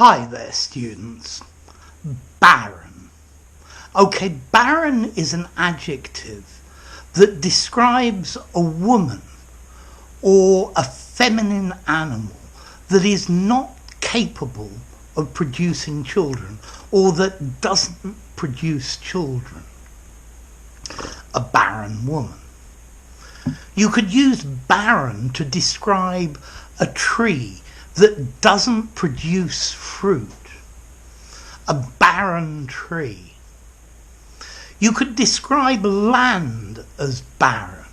Hi there, students. Barren. Okay, barren is an adjective that describes a woman or a feminine animal that is not capable of producing children or that doesn't produce children. A barren woman. You could use barren to describe a tree that doesn't produce fruit. A barren tree. You could describe land as barren.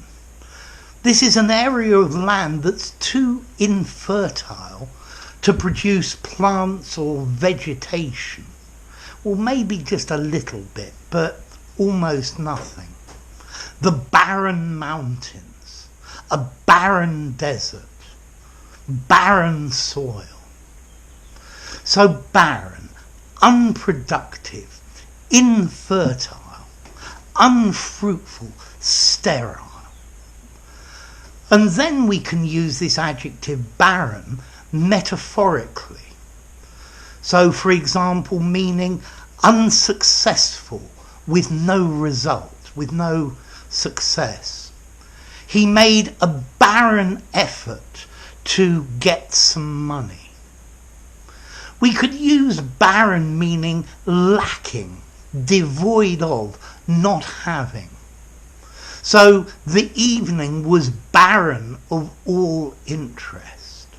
This is an area of land that's too infertile to produce plants or vegetation. Well, maybe just a little bit, but almost nothing. The barren mountains, a barren desert, barren soil. So barren, unproductive, infertile, unfruitful, sterile. And then we can use this adjective barren metaphorically. So, for example, meaning unsuccessful, with no result, with no success. He made a barren effort to get some money. We could use barren meaning lacking, devoid of, not having. So the evening was barren of all interest.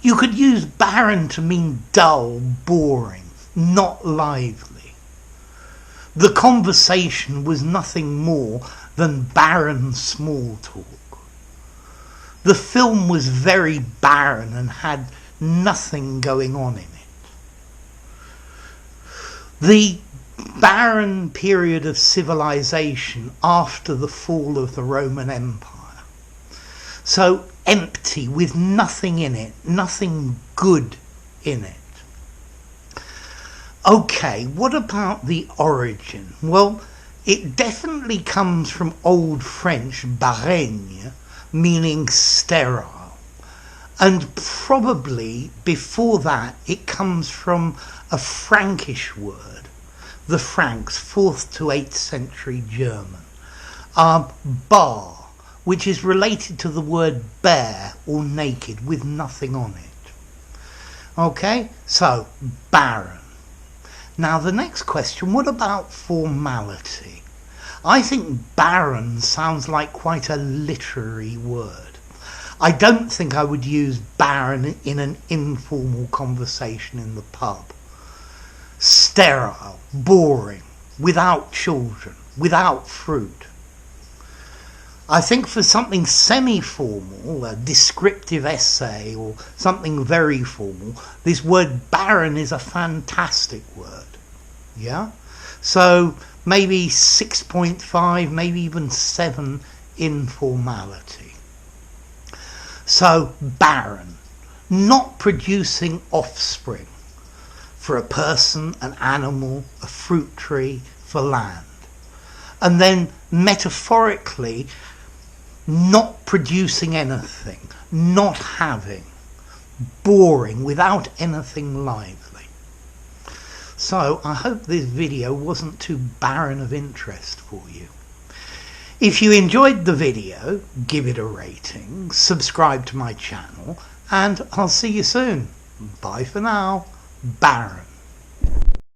You could use barren to mean dull, boring, not lively. The conversation was nothing more than barren small talk. The film was very barren and had nothing going on in it. The barren period of civilization after the fall of the Roman Empire. So empty, with nothing in it, nothing good in it. Okay, what about the origin? Well, it definitely comes from Old French Barren, meaning sterile. And probably before that it comes from a Frankish word, the Franks, 4th to 8th century German, bar, which is related to the word bare or naked with nothing on it. Okay, so barren. Now the next question, what about formality? I think barren sounds like quite a literary word. I don't think I would use barren in an informal conversation in the pub. Sterile, boring, without children, without fruit. I think for something semi-formal, a descriptive essay or something very formal, this word barren is a fantastic word. Yeah? So maybe 6.5, maybe even 7 informality. So barren, not producing offspring for a person, an animal, a fruit tree, for land. And then metaphorically, not producing anything, not having, boring, without anything lively. So I hope this video wasn't too barren of interest for you. If you enjoyed the video, give it a rating, subscribe to my channel, and I'll see you soon. Bye for now. Barren.